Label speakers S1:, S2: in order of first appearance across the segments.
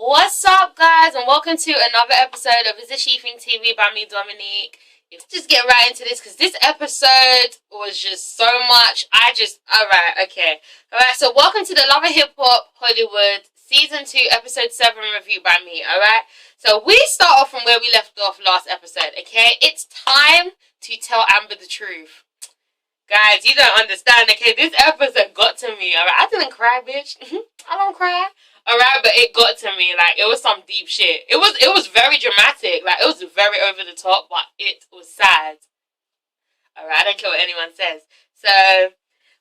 S1: What's up, guys, and welcome to another episode of ItsASheThIngTV by me, Dominique. Let's just get right into this because this episode was just so much. Alright, so welcome to the Love of Hip Hop Hollywood Season 2, Episode 7 review by me, alright? So we start off from where we left off last episode, okay? It's time to tell Amber the truth. Guys, you don't understand, okay? This episode got to me, alright? I didn't cry, bitch. I don't cry. Alright, but it got to me. Like, it was some deep shit. It was very dramatic. Like, it was very over the top, but it was sad. Alright, I don't care what anyone says. So,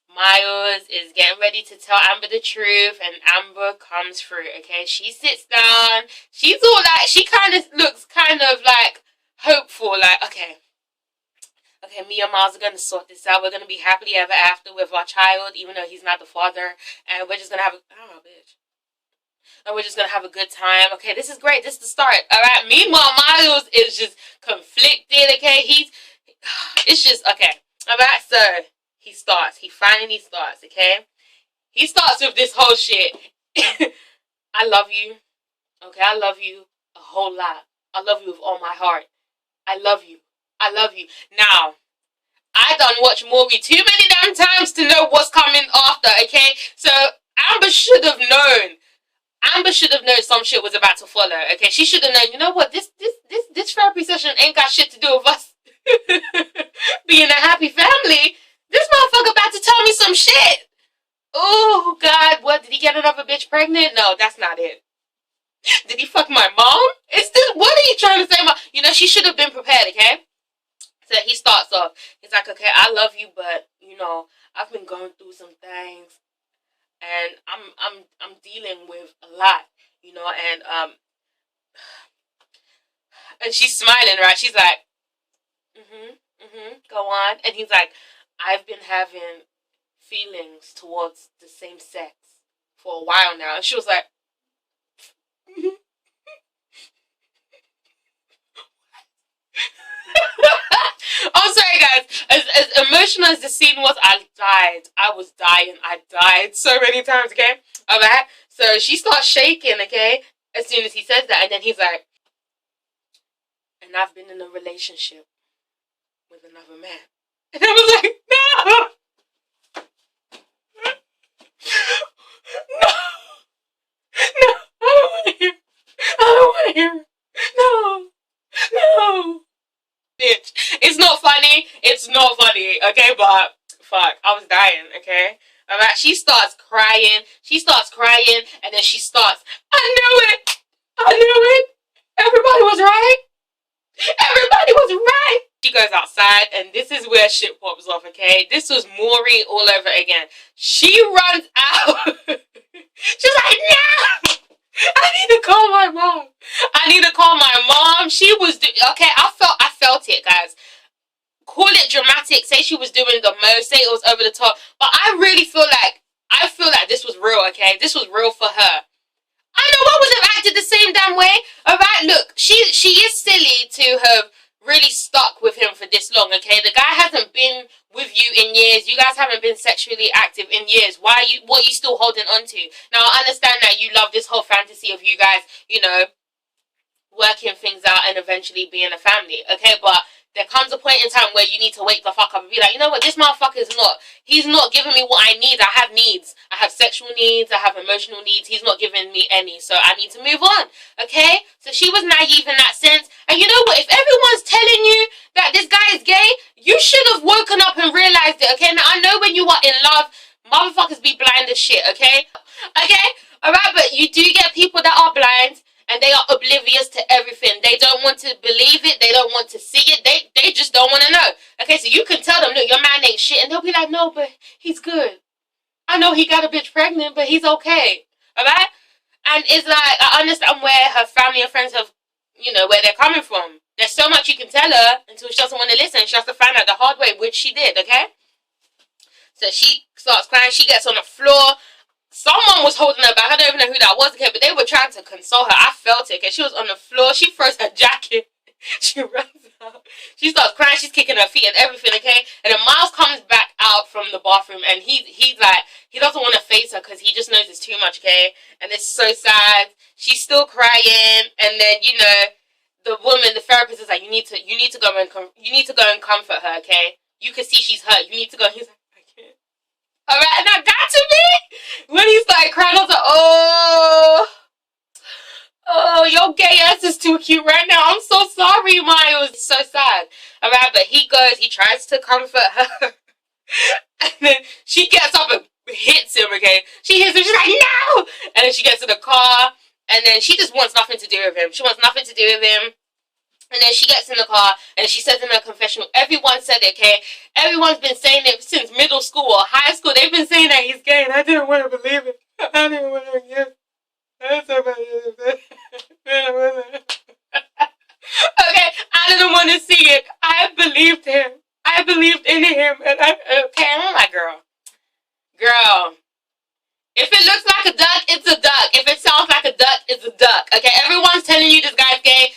S1: Miles is getting ready to tell Amber the truth, and Amber comes through, okay? She sits down. She's all like, she kind of looks kind of like hopeful, like, okay, me and Miles are going to sort this out. We're going to be happily ever after with our child, even though he's not the father, and we're just going to have a, oh, bitch. And we're just going to have a good time. Okay, this is great. This is the start. Alright, meanwhile, Miles is just conflicted, okay? It's just, okay. Alright, so, he finally starts, okay? He starts with this whole shit. I love you. Okay, I love you a whole lot. I love you with all my heart. I love you. I love you. Now, I done watched movie too many damn times to know what's coming after, okay? So, Amber should have known. Amber should have known some shit was about to follow, okay? She should have known, you know what, this therapy session ain't got shit to do with us being a happy family. This motherfucker about to tell me some shit. Oh, God, what, did he get another bitch pregnant? No, that's not it. Did he fuck my mom? What are you trying to say, Mom? You know, she should have been prepared, okay? So he starts off, he's like, okay, I love you, but, you know, I've been going through some things. And I'm dealing with a lot, you know, and she's smiling, right? She's like, go on. And he's like, I've been having feelings towards the same sex for a while now. And she was like, I'm sorry, guys. As emotional as the scene was, I died. I was dying. I died so many times, okay? Alright? So she starts shaking, okay? As soon as he says that. And then he's like, and I've been in a relationship with another man. And I was like, no! No! No! I don't want to hear. I don't want to hear. No! No! Bitch, it's not funny, okay, but fuck, I was dying, okay? Alright, she starts crying, and then she starts, I knew it, everybody was right, She goes outside, and this is where shit pops off, okay? This was Maury all over again. She runs out, she's like, no! I need to call my mom. She was, okay, I felt it, guys. Call it dramatic, say she was doing the most, say it was over the top, but I really feel like this was real, okay? This was real for her. I know I would have acted the same damn way. Alright, look, she is silly to have really stuck with him for this long, okay? The guy hasn't been with you in years. You guys haven't been sexually active in years. What are you still holding on to? Now, I understand that you love this whole fantasy of you guys, you know, working things out and eventually being a family, okay? But there comes a point in time where you need to wake the fuck up and be like, you know what, this motherfucker he's not giving me what I need. I have needs. I have sexual needs. I have emotional needs. He's not giving me any, so I need to move on, okay? So she was naive in that sense. And you know what, if everyone's telling you that this guy is gay, you should have woken up and realized it, okay? Now, I know when you are in love, motherfuckers be blind as shit, okay? Okay? Alright, but you do get people that are blind, and they are oblivious to everything. They don't want to believe it. They don't want to see it. They just don't want to know. Okay, so you can tell them, look, your man ain't shit. And they'll be like, no, but he's good. I know he got a bitch pregnant, but he's okay. Alright? And it's like, I understand where her family and friends have, you know, where they're coming from. There's so much you can tell her until she doesn't want to listen. She has to find out the hard way, which she did, okay? So she starts crying. She gets on the floor. Someone was holding her back. I don't even know who that was, okay, but they were trying to console her. I felt it, okay. She was on the floor. She throws her jacket. She runs out. She starts crying. She's kicking her feet and everything, okay. And then Miles comes back out from the bathroom, and he's like, he doesn't want to face her because he just knows it's too much, okay. And it's so sad. she's still crying, and then, you know, the woman, the therapist is like, you need to go and comfort her, okay? You can see she's hurt. You need to go. He's like, I can't. All right, and that got to me when he started crying. I was like, oh, your gay ass is too cute right now. I'm so sorry, Miles. It's so sad. All right, but he tries to comfort her, and then she gets up and hits him. Okay, she hits him. She's like, no, and then she gets in the car, and then she just wants nothing to do with him. She wants nothing to do with him. And then she gets in the car and she says in her confessional, everyone said it, okay? Everyone's been saying it since middle school or high school. They've been saying that he's gay, and I didn't want to believe it. I didn't want to believe it. Okay, I didn't want to see it. I believed him. I believed in him. And I'm like, girl. If it looks like a duck, it's a duck. If it sounds like a duck, it's a duck. Okay, everyone's telling you this guy's gay.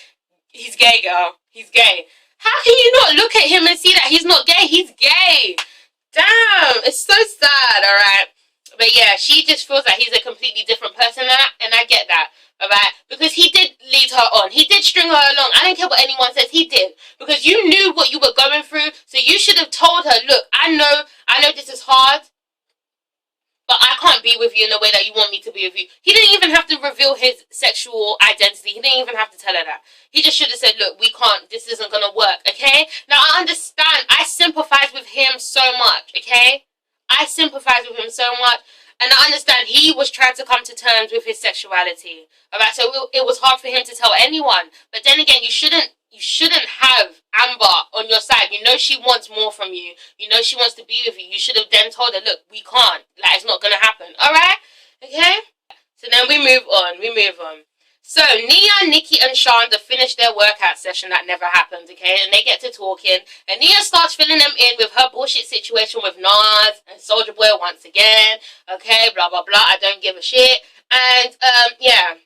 S1: He's gay, girl. He's gay. How can you not look at him and see that he's not gay? He's gay. Damn, it's so sad, alright? But yeah, she just feels like he's a completely different person, and I get that, alright? Because he did lead her on. He did string her along. I don't care what anyone says. He did. Because you knew what you were going through, so you should have told her, look, I know this is hard, but I can't be with you in the way that you want me to be with you. He didn't even have to reveal his sexual identity. He didn't even have to tell her that. He just should have said, look, we can't, this isn't going to work, okay? Now, I understand. I sympathize with him so much, okay? I sympathize with him so much. And I understand he was trying to come to terms with his sexuality. Alright, so it was hard for him to tell anyone. But then again, you shouldn't have Amber on your side. You know she wants more from you. You know she wants to be with you. You should have then told her, look, we can't. Like, it's not going to happen. Alright? Okay? So then we move on. So, Nia, Nikki, and Shonda finish their workout session that never happened, okay? And they get to talking. And Nia starts filling them in with her bullshit situation with Nas and Soulja Boy once again. Okay, blah, blah, blah. I don't give a shit. And, yeah.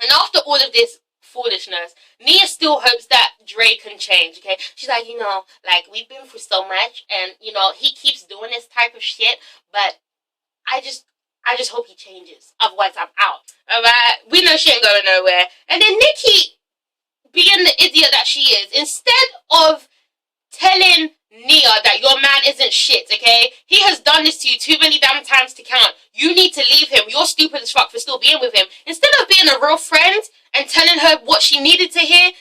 S1: And after all of this foolishness, Nia still hopes that Dre can change, okay? She's like, you know, like, we've been through so much, and, you know, he keeps doing this type of shit, but I just hope he changes. Otherwise, I'm out. Alright? We know she ain't going nowhere. And then Nikki, being the idiot that she is, instead of telling Nia that your man isn't shit, okay? He has done this to you too many damn times to count. You need to leave him. You're stupid as fuck for still being with him. Instead of being a real friend and telling her what she needed to hear,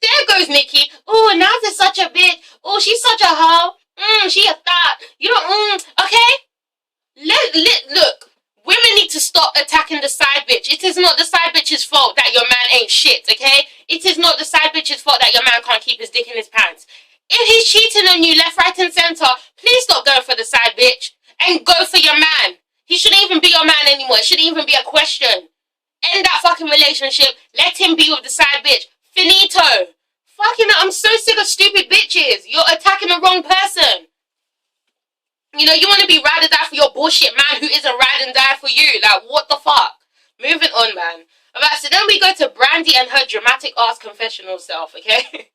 S1: there goes Nikki. Oh, Naz is such a bitch. Oh, she's such a hoe. She a thought. You don't, okay? Look. Women need to stop attacking the side bitch. It is not the side bitch's fault that your man ain't shit, okay? It is not the side bitch's fault that your man can't keep his dick in his pants. If he's cheating on you left, right, and center, please stop going for the side bitch and go for your man. He shouldn't even be your man anymore. It shouldn't even be a question. End that fucking relationship. Let him be with the side bitch. Finito. Fucking, I'm so sick of stupid bitches. You're attacking the wrong person. You know, you want to be ride or die for your bullshit man who isn't ride and die for you. Like, what the fuck? Moving on, man. Alright, so then we go to Brandy and her dramatic ass confessional self, okay?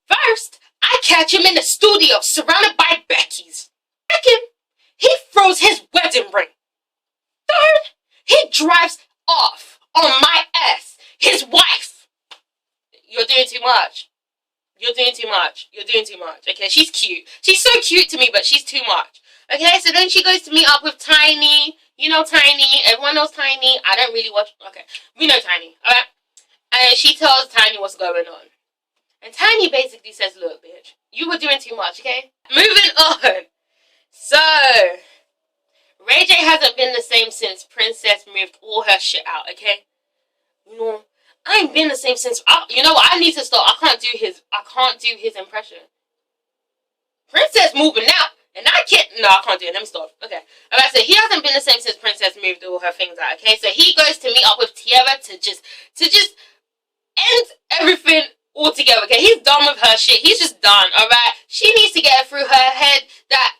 S1: First, I catch him in the studio surrounded by Beckys. Second, he throws his wedding ring. Third, he drives off on my ass, his wife. You're doing too much. You're doing too much. You're doing too much. Okay, she's cute. She's so cute to me, but she's too much. Okay, so then she goes to meet up with Tiny. You know Tiny. Everyone knows Tiny. I don't really watch. Okay, we know Tiny. Alright? And she tells Tiny what's going on. And Tiny basically says, look, bitch, you were doing too much, okay? Moving on. So, Ray J hasn't been the same since Princess moved all her shit out, okay? You know, I ain't been the same since. You know what? I need to stop. I can't do his impression. Princess moving out, and I can't. No, I can't do it. Let me stop. Okay. Alright, so he hasn't been the same since Princess moved all her things out. Okay, so he goes to meet up with Tierra to just end everything altogether. Okay, he's done with her shit. He's just done. Alright, she needs to get it through her head that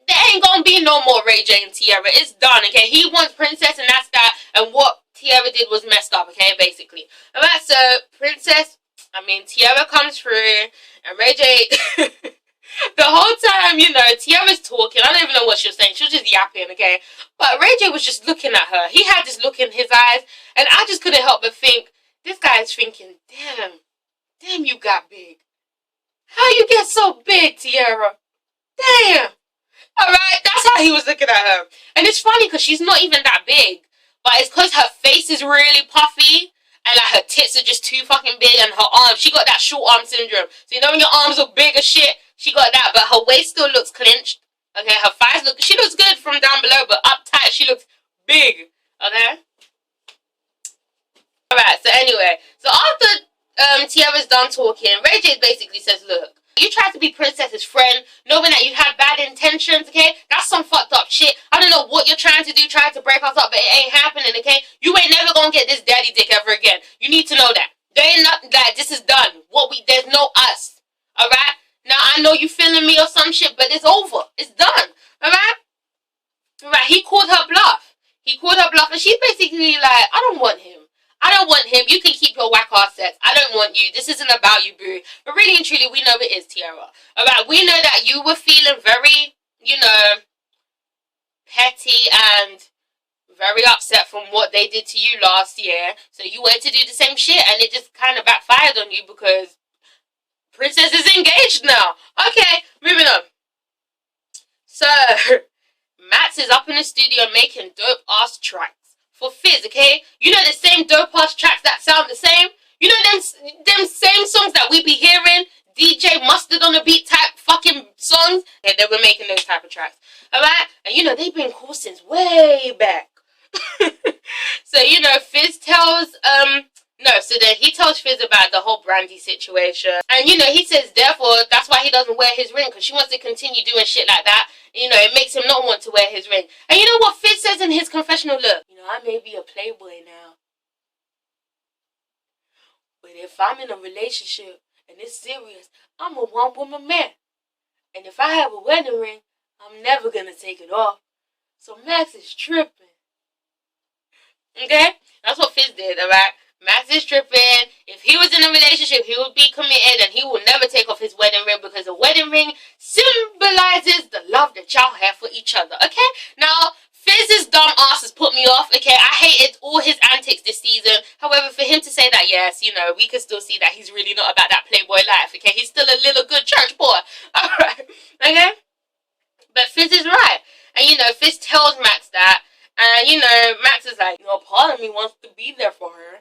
S1: there ain't gonna be no more Ray J and Tierra. It's done. Okay, he wants Princess, and that's that. And what Tierra did was messed up, okay, basically. Alright, so Tierra comes through, and Ray J, The whole time, you know, Tiara's talking. I don't even know what she was saying. She was just yapping, okay? But Ray J was just looking at her. He had this look in his eyes, and I just couldn't help but think, this guy is thinking, damn, you got big. How you get so big, Tiara? Damn. Alright, that's how he was looking at her. And it's funny because she's not even that big. But it's because her face is really puffy. And like her tits are just too fucking big. And her arms, she got that short arm syndrome. So you know when your arms are big as shit? She got that. But her waist still looks clinched. Okay, her thighs look, she looks good from down below. But up tight, she looks big. Okay? Alright, so anyway. So after Tiara's done talking, Ray J basically says, look. You tried to be Princess's friend, knowing that you had bad intentions, okay? That's some fucked up shit. I don't know what you're trying to do, trying to break us up, but it ain't happening, okay? You ain't never gonna get this daddy dick ever again. You need to know that. There ain't nothing that. This is done. There's no us. Alright? Now, I know you feeling me or some shit, but it's over. It's done. Alright? Alright, he called her bluff. And she's basically like, I don't want him. I don't want him. You can keep your whack ass sex. I don't want you. This isn't about you, boo. But really and truly, we know it is, Tiara. Alright, we know that you were feeling very, you know, petty and very upset from what they did to you last year. So you wanted to do the same shit, and it just kind of backfired on you because Princess is engaged now. Okay, moving on. So, Max is up in the studio making dope ass tracks for Fizz, okay? You know the same dope ass tracks that sound the same? You know them same songs that we be hearing? DJ Mustard on the beat type fucking songs? Yeah, they were making those type of tracks. Alright? And you know, they've been cool since way back. So, you know, Fizz tells, so then he tells Fizz about the whole Brandy situation. And, you know, he says, therefore, that's why he doesn't wear his ring, because she wants to continue doing shit like that. You know, it makes him not want to wear his ring. And you know what Fizz says in his confessional? Look, you know, I may be a playboy now, but if I'm in a relationship and it's serious, I'm a one-woman man. And if I have a wedding ring, I'm never gonna take it off. So Max is tripping. Okay? That's what Fizz did, alright? Max is tripping. If he was in a relationship, he would be committed and he will never take off his wedding ring because a wedding ring symbolizes the love that y'all have for each other, okay? Now, Fizz's dumb ass has put me off, okay? I hated all his antics this season. However, for him to say that, yes, you know, we can still see that he's really not about that playboy life, okay? He's still a little good church boy, alright? Okay? But Fizz is right. And, you know, Fizz tells Max that. And, you know, Max is like, you know, part of me wants to be there for her,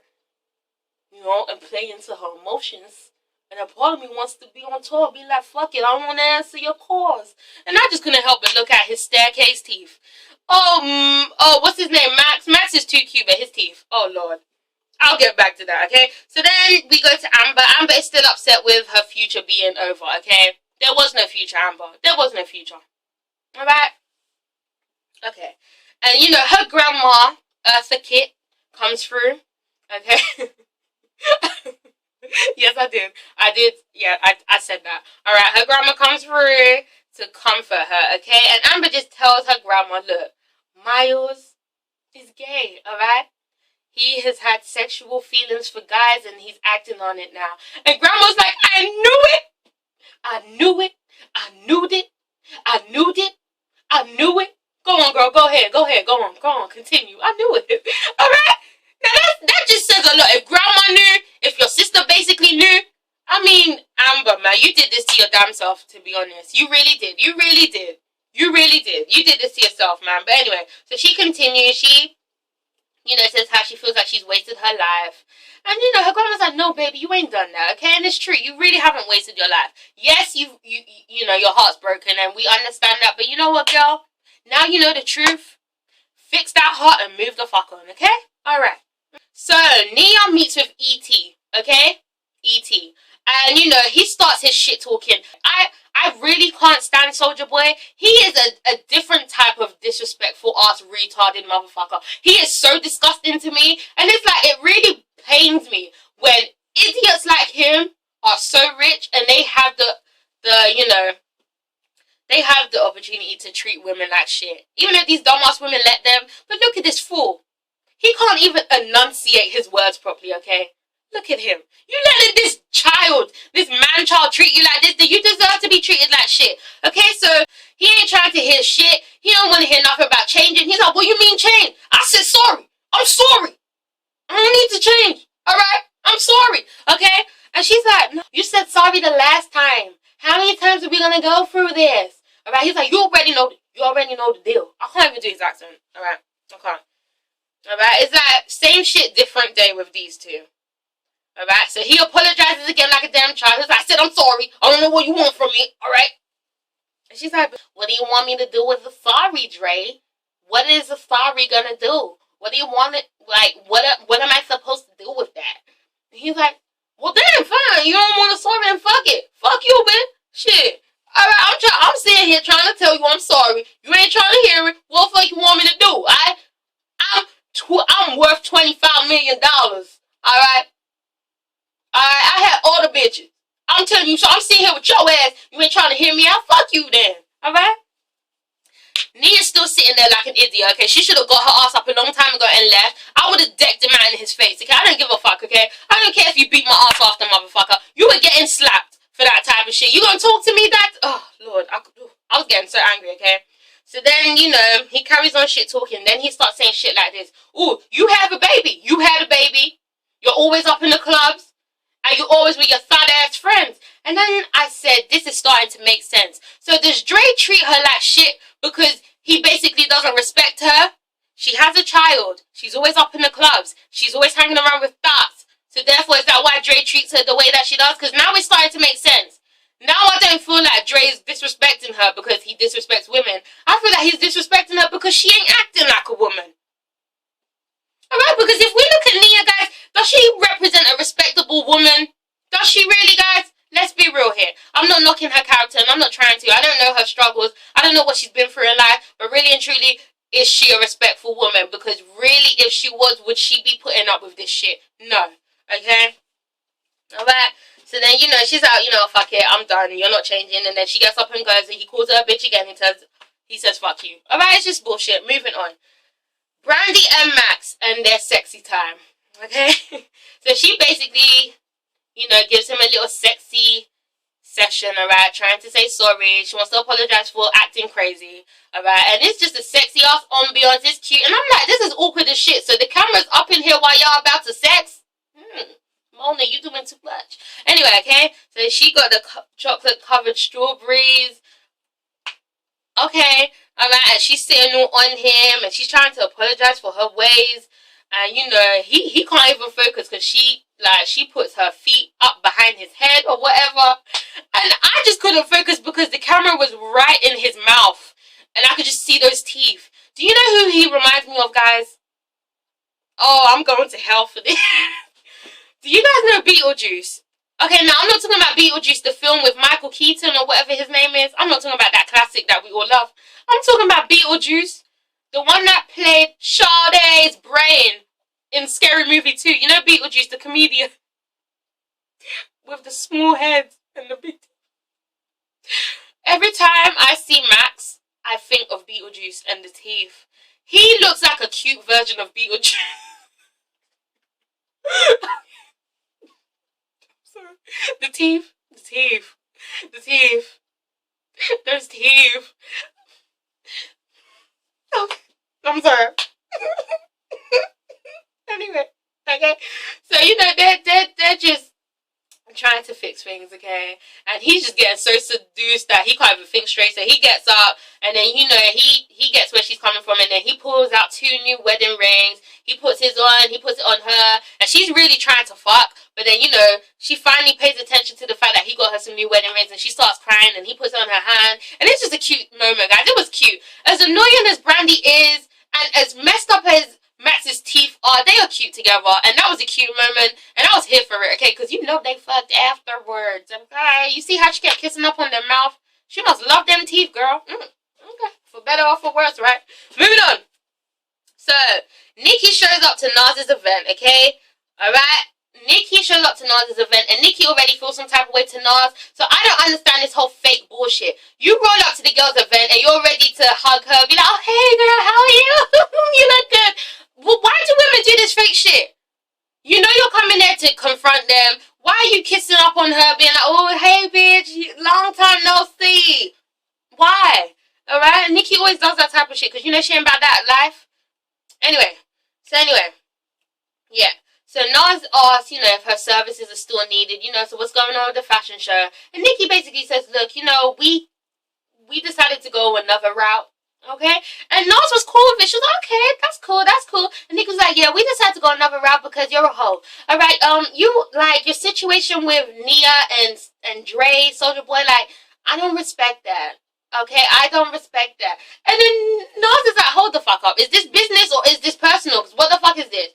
S1: you know, and play into her emotions. And a part of me wants to be on tour, be like, fuck it, I don't want to answer your calls. And I just couldn't help but look at his staircase teeth. Oh, what's his name? Max? Max is too cute, but his teeth. Oh, Lord. I'll get back to that, okay? So then we go to Amber. Amber is still upset with her future being over, okay? There was no future, Amber. There was no future. Alright? Okay. And, you know, her grandma, Eartha Kitt, comes through, okay? Yes, I did. Yeah, I said that. Alright, her grandma comes through to comfort her, okay? And Amber just tells her grandma, look, Miles is gay, alright? He has had sexual feelings for guys and he's acting on it now. And grandma's like, I knew it! I knew it! I knew it! I knew it! I knew it! Go on, girl, go ahead, go on, continue. I knew it. Alright? Now that just says a lot. If grandma knew, if your sister basically knew, I mean, Amber, man, you did this to your damn self, to be honest. You really did. You really did. You really did. You did this to yourself, man. But anyway, so she continues. She, you know, says how she feels like she's wasted her life. And, you know, her grandma's like, no, baby, you ain't done that, okay? And it's true. You really haven't wasted your life. Yes, you know, your heart's broken, and we understand that. But you know what, girl? Now you know the truth. Fix that heart and move the fuck on, okay? Alright. So, Neon meets with E.T., okay? E.T. And, you know, he starts his shit talking. I really can't stand Soulja Boy. He is a different type of disrespectful ass retarded motherfucker. He is so disgusting to me. And it's like, it really pains me when idiots like him are so rich and they have you know, they have the opportunity to treat women like shit. Even if these dumbass women let them. But look at this fool. He can't even enunciate his words properly, okay? Look at him. You letting this child, this man-child treat you like this, then you deserve to be treated like shit. Okay, so he ain't trying to hear shit. He don't want to hear nothing about changing. He's like, what you mean change? I said sorry. I'm sorry. I don't need to change. Alright? I'm sorry. Okay? And she's like, no, you said sorry the last time. How many times are we gonna go through this? Alright? He's like, you already know the deal. I can't even do his accent. Alright? I can't. Alright? It's like same shit, different day with these two. Alright? So he apologizes again like a damn child. He's like, I said I'm sorry. I don't know what you want from me. Alright? And she's like, what do you want me to do with the sorry, Dre? What is the sorry gonna do? What do you want it, like, what am I supposed to do with that? And he's like, well, damn, fine. You don't want to sorry, and fuck it. Fuck you, bitch. Shit. Alright, I'm sitting here trying to tell you I'm sorry. You ain't trying to hear it. What the fuck you want me to do? I'm worth $25 million. Alright? I had all the bitches. I'm telling you, so I'm sitting here with your ass. You ain't trying to hear me out. Fuck you then. Alright? Nia's still sitting there like an idiot, okay? She should have got her ass up a long time ago and left. I would have decked him out in his face, okay? I don't give a fuck, okay? I don't care if you beat my ass off the motherfucker. You were getting slapped for that type of shit. You gonna talk to me that? Oh, Lord. I was getting so angry, okay? So then, you know, he carries on shit talking. Then he starts saying shit like this. Ooh, you have a baby. You had a baby. You're always up in the clubs. And you're always with your fat-ass friends. And then I said, this is starting to make sense. So does Dre treat her like shit because he basically doesn't respect her? She has a child. She's always up in the clubs. She's always hanging around with thugs. So therefore, is that why Dre treats her the way that she does? Because now it's starting to make sense. Now I don't feel like Dre's disrespecting her because he disrespects women. I feel like he's disrespecting her because she ain't acting like a woman. Alright, because if we look at Nia, guys, does she represent a respectable woman? Does she really, guys? Let's be real here. I'm not knocking her character, and I'm not trying to. I don't know her struggles. I don't know what she's been through in life. But really and truly, is she a respectful woman? Because really, if she was, would she be putting up with this shit? No. Okay? Alright? So then, you know, she's out, you know, fuck it, I'm done. You're not changing. And then she gets up and goes, and he calls her a bitch again. He says, fuck you. Alright, it's just bullshit. Moving on. Brandy and Max and their sexy time. Okay? So she basically, you know, gives him a little sexy session, alright? Trying to say sorry. She wants to apologize for acting crazy, alright? And it's just a sexy ass ambiance. It's cute. And I'm like, this is awkward as shit. So the camera's up in here while y'all about to sex? Mona, you doing too much. Anyway, okay? So she got the chocolate covered strawberries. Okay, alright, and she's sitting on him, and she's trying to apologize for her ways, and you know, he can't even focus, because she puts her feet up behind his head, or whatever, and I just couldn't focus, because the camera was right in his mouth, and I could just see those teeth. Do you know who he reminds me of, guys? Oh, I'm going to hell for this. Do you guys know Beetlejuice? Okay, now I'm not talking about Beetlejuice, the film with Michael Keaton or whatever his name is. I'm not talking about that classic that we all love. I'm talking about Beetlejuice, the one that played Sade's brain in Scary Movie 2. You know Beetlejuice, the comedian with the small head and the big... Every time I see Max, I think of Beetlejuice and the teeth. He looks like a cute version of Beetlejuice. The teeth, those teeth. Oh, I'm sorry. Anyway, okay. So you know they're just trying to fix things, okay? And he's just getting so seduced that he can't even think straight. So he gets up, and then you know he gets where she's coming from, and then he pulls out 2 new wedding rings. He puts his on, he puts it on her, and she's really trying to fuck. But then, you know, she finally pays attention to the fact that he got her some new wedding rings, and she starts crying, and he puts it on her hand. And it's just a cute moment, guys. It was cute. As annoying as Brandy is, and as messed up as Max's teeth are, they are cute together. And that was a cute moment, and I was here for it, okay? Because you know they fucked afterwards, okay? You see how she kept kissing up on their mouth? She must love them teeth, girl. Okay. For better or for worse, right? Moving on. So, Nikki shows up to Naz's event, okay? Alright? Nikki shows up to Naz's event, and Nikki already feels some type of way to Naz. So I don't understand this whole fake bullshit. You roll up to the girl's event, and you're ready to hug her, be like, oh, hey girl, how are you? You look good. Well, why do women do this fake shit? You know you're coming there to confront them. Why are you kissing up on her, being like, oh, hey, bitch, long time no see? Why? Alright? Nikki always does that type of shit, because you know she ain't about that life. Anyway. Yeah. So Nas asks, you know, if her services are still needed, you know, so what's going on with the fashion show? And Nikki basically says, look, you know, we decided to go another route. Okay? And Nas was cool with it. She was like, okay, that's cool. And Nick was like, yeah, we decided to go another route because you're a hoe. Alright, you, like, your situation with Nia and Dre, Soulja Boy, like, I don't respect that. Okay? I don't respect that. And then Nas is like, hold the fuck up. Is this business or is this personal? What the fuck is this?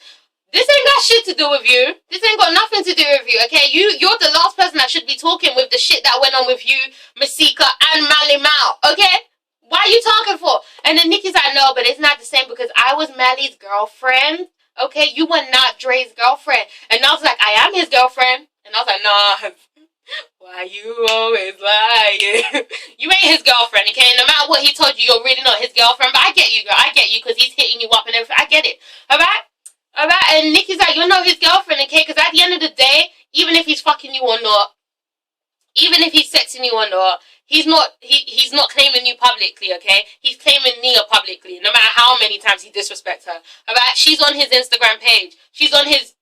S1: This ain't got shit to do with you. This ain't got nothing to do with you, okay? You're the last person that should be talking with the shit that went on with you, Masika, and Mally Mal, okay? Why are you talking for? And then Nikki's like, no, but it's not the same because I was Mally's girlfriend, okay? You were not Dre's girlfriend. And I was like, I am his girlfriend. And I was like, nah, why you always lying? You ain't his girlfriend, okay? No matter what he told you, you're really not his girlfriend. But I get you, girl. I get you because he's hitting you up and everything. I get it, all right? Alright, and Nikki's like, you're not his girlfriend, okay? Because at the end of the day, even if he's fucking you or not, even if he's sexing you or not, he's not claiming you publicly, okay? He's claiming Nia publicly, no matter how many times he disrespects her. Alright, she's on his Instagram page. She's on his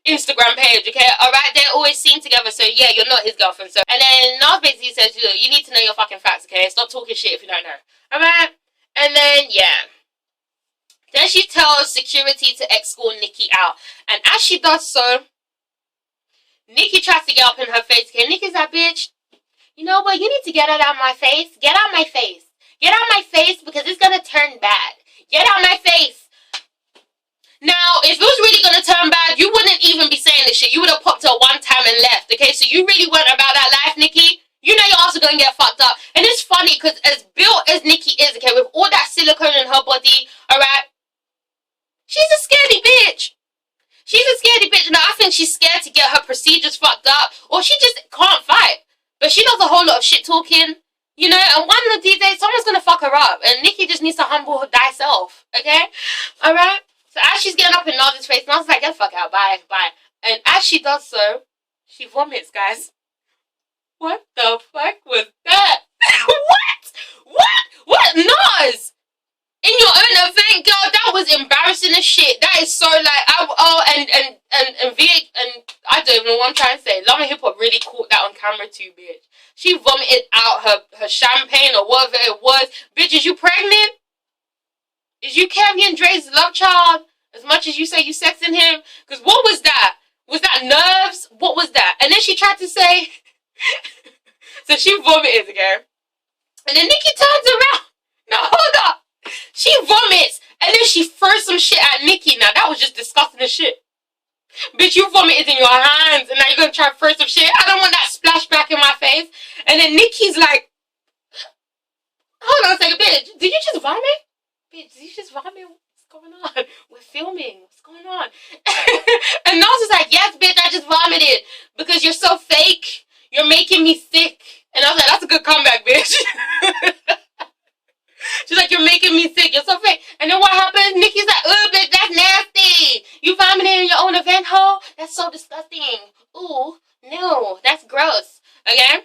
S1: Instagram page, okay? Alright, they're always seen together, so yeah, you're not his girlfriend. So, and then Nas basically says, look, you need to know your fucking facts, okay? Stop talking shit if you don't know. Alright? And then, yeah. Then she tells security to escort Nikki out. And as she does so, Nikki tries to get up in her face. Okay, Nikki's like, bitch, you know what? You need to get out of my face. Get out my face. Get out my face because it's going to turn bad. Get out my face. Now, if it was really going to turn bad, you wouldn't even be saying this shit. You would have popped her one time and left. Okay, so you really weren't about that life, Nikki. You know you're also going to get fucked up. And it's funny because as built as Nikki is, okay, with all that silicone in her body, alright, she's a scaredy bitch. She's a scaredy bitch. Now, I think she's scared to get her procedures fucked up. Or she just can't fight. But she does a whole lot of shit talking. You know, and one of these days, someone's going to fuck her up. And Nikki just needs to humble her thyself. Okay? Alright? So, as she's getting up in Nas's face, Nas is like, get the fuck out. Bye. Bye. And as she does so, she vomits, guys. What the fuck was that? What? Nas? In your own event, girl, that was embarrassing as shit. That is so like, and I don't even know what I'm trying to say. Love and Hip Hop really caught that on camera too, bitch. She vomited out her champagne or whatever it was. Bitch, is you pregnant? Is you carrying Dre's love child as much as you say you sexing him? Because what was that? Was that nerves? What was that? And then she tried to say, so she vomited again. And then Nikki turns around. Now hold up. She vomits, and then she throws some shit at Nikki. Now, that was just disgusting as shit. Bitch, you vomited in your hands, and now you're gonna try to throw some shit? I don't want that splash back in my face. And then Nikki's like, hold on a second, bitch. Did you just vomit? Bitch, did you just vomit? What's going on? We're filming. What's going on? And Nas is like, yes, bitch, I just vomited. Because you're so fake. You're making me sick. And I was like, that's a good comeback, bitch. She's like, you're making me sick. You're so fake. And then what happens? Nikki's like, ooh, bitch, that's nasty. You vomited in your own event hall? That's so disgusting. Ooh, no, that's gross. Okay?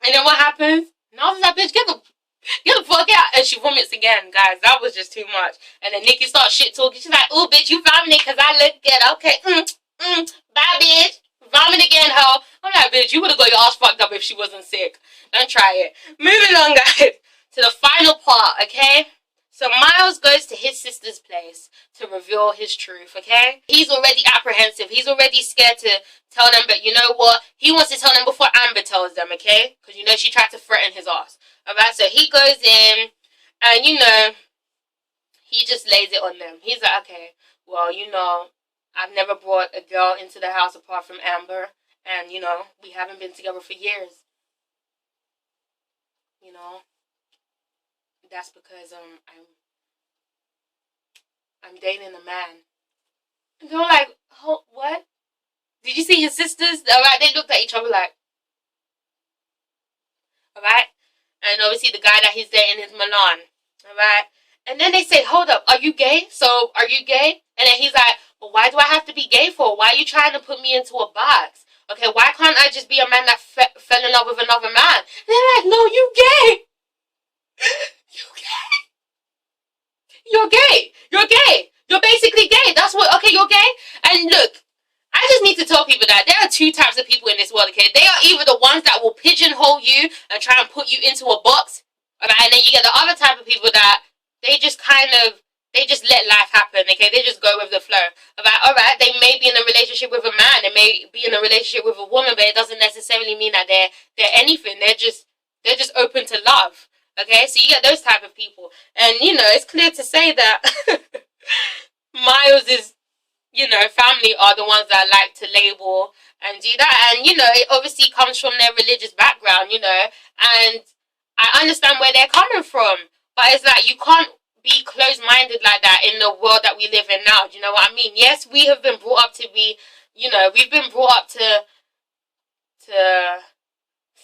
S1: And then what happens? Nas is like, bitch, get the fuck out. And she vomits again, guys. That was just too much. And then Nikki starts shit talking. She's like, ooh, bitch, you vomited because I look good. Okay, bye, bitch. Vomit again, ho. I'm like, bitch, you would have got your ass fucked up if she wasn't sick. Don't try it. Moving on, guys. To the final part, okay? So Miles goes to his sister's place to reveal his truth, okay? He's already apprehensive. He's already scared to tell them, but you know what? He wants to tell them before Amber tells them, okay? Because, you know, she tried to threaten his ass. Alright, so he goes in, and, you know, he just lays it on them. He's like, okay, well, you know, I've never brought a girl into the house apart from Amber, and, you know, we haven't been together for years. You know? That's because I'm dating a man. And they're like, oh, what? Did you see his sisters? Alright, they looked at each other like, alright? And obviously the guy that he's dating is Milan. Alright? And then they say, hold up, are you gay? So, are you gay? And then he's like, Or why do I have to be gay for? Why are you trying to put me into a box? Okay, why can't I just be a man that fell in love with another man? And they're like, no, you gay. You gay. You're gay. You're gay. You're basically gay. That's what, okay, you're gay. And look, I just need to tell people that there are two types of people in this world, okay? They are either the ones that will pigeonhole you and try and put you into a box, alright? And then you get the other type of people that they just they just let life happen, okay? They just go with the flow. Alright, they may be in a relationship with a man, they may be in a relationship with a woman, but it doesn't necessarily mean that they're anything. They're just open to love, okay? So you get those type of people. And, you know, it's clear to say that Miles is, you know, family are the ones that like to label and do that. And, you know, it obviously comes from their religious background, you know, and I understand where they're coming from. But it's like, you can't be closed-minded like that in the world that we live in now. Do you know what I mean? Yes, we have been brought up to be, you know, we've been brought up to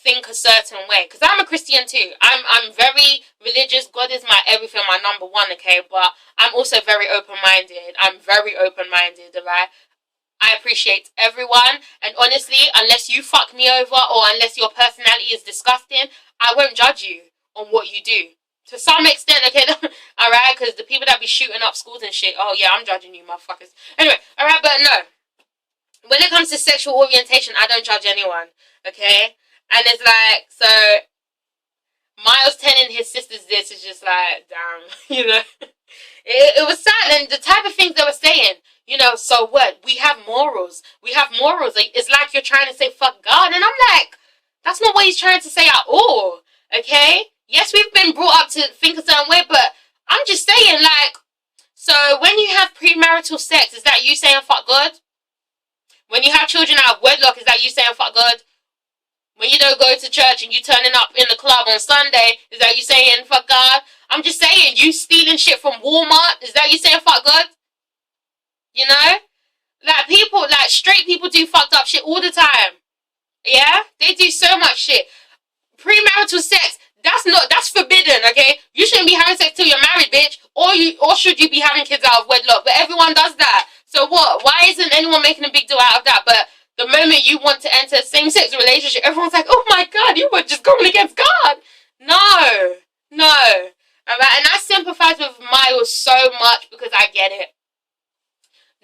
S1: think a certain way. Because I'm a Christian too. I'm very religious. God is my everything, my number one, okay? But I'm also very open-minded. I'm very open-minded, alright? I appreciate everyone. And honestly, unless you fuck me over or unless your personality is disgusting, I won't judge you on what you do. To some extent, okay? Alright? Because the people that be shooting up schools and shit, oh yeah, I'm judging you, motherfuckers. Anyway, alright, but no. When it comes to sexual orientation, I don't judge anyone, okay? And it's like, so Miles telling his sisters this is just like, damn, you know. It was sad, and the type of things they were saying, you know, so what? We have morals. We have morals. Like, it's like you're trying to say fuck God, and I'm like, that's not what he's trying to say at all, okay? Yes, we've been brought up to think a certain way, but I'm just saying, like, so when you have premarital sex, is that you saying fuck God? When you have children out of wedlock, is that you saying fuck God? When you don't go to church and you turning up in the club on Sunday, is that you saying fuck God? I'm just saying, you stealing shit from Walmart, is that you saying fuck God? You know? Like, people, like, straight people do fucked up shit all the time. Yeah? They do so much shit. Premarital sex, that's forbidden, okay? You shouldn't be having sex till you're married, bitch. Or should you be having kids out of wedlock? But everyone does that. So what? Why isn't anyone making a big deal out of that? But the moment you want to enter a same-sex relationship, everyone's like, oh my God, you were just going against God. No. Alright, and I sympathize with Miles so much because I get it.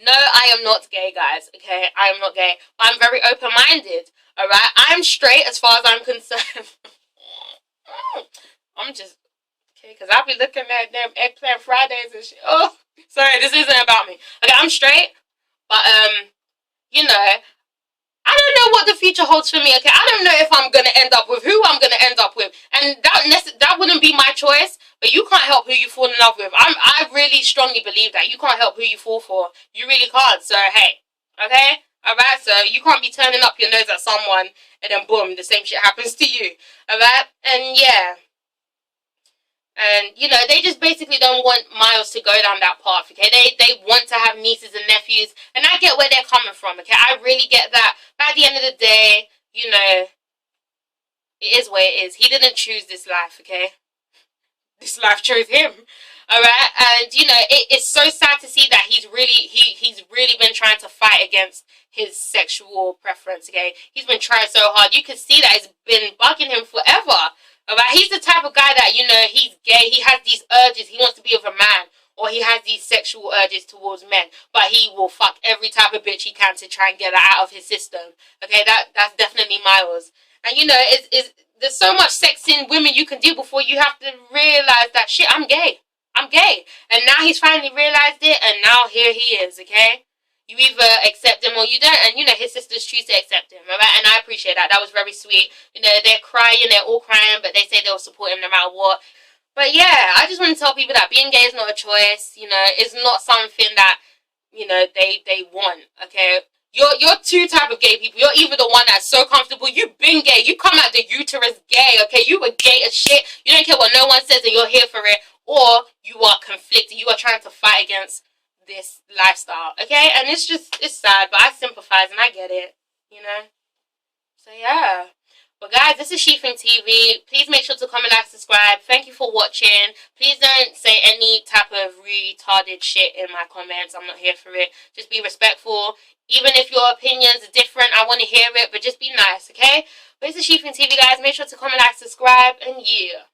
S1: No, I am not gay, guys, okay? I am not gay. But I'm very open-minded, alright? I'm straight as far as I'm concerned. I'm just, okay, because I'll be looking at them eggplant Fridays and shit. Oh, sorry, this isn't about me. Okay, I'm straight, but, you know, I don't know what the future holds for me, okay? I don't know if I'm going to end up with who I'm going to end up with. And that wouldn't be my choice, but you can't help who you fall in love with. I really strongly believe that. You can't help who you fall for. You really can't. So, hey, okay? Alright? So, you can't be turning up your nose at someone and then boom, the same shit happens to you. Alright? And yeah. And, you know, they just basically don't want Miles to go down that path, okay? They want to have nieces and nephews, and I get where they're coming from, okay? I really get that. But at the end of the day, you know, it is what it is. He didn't choose this life, okay? This life chose him, alright? And, you know, it's so sad to see that he's really been trying to fight against his sexual preference, okay? He's been trying so hard. You can see that it's been bugging him forever. Alright, he's the type of guy that, you know, he's gay, he has these urges, he wants to be with a man, or he has these sexual urges towards men, but he will fuck every type of bitch he can to try and get that out of his system. Okay, that's definitely Miles. And, you know, there's so much sex in women you can do before you have to realize that, shit, I'm gay. And now he's finally realized it, and now here he is, okay? You either accept him or you don't, and, you know, his sisters choose to accept him, alright? And I appreciate that. That was very sweet. You know, they're crying, they're all crying, but they say they'll support him no matter what. But, yeah, I just want to tell people that being gay is not a choice, you know, it's not something that, you know, they want, okay? You're two type of gay people. You're either the one that's so comfortable, you've been gay, you come out the uterus gay, okay? You were gay as shit, you don't care what no one says and you're here for it, or you are conflicted, you are trying to fight against this lifestyle, okay? And it's sad, but I sympathize and I get it, you know? So yeah. But guys, this is SheThIngTV. Please make sure to comment, like, subscribe. Thank you for watching. Please don't say any type of retarded shit in my comments. I'm not here for it. Just be respectful. Even if your opinions are different, I want to hear it, but just be nice, okay? But it's ItsASheThIngTV, guys. Make sure to comment, like, subscribe, and yeah.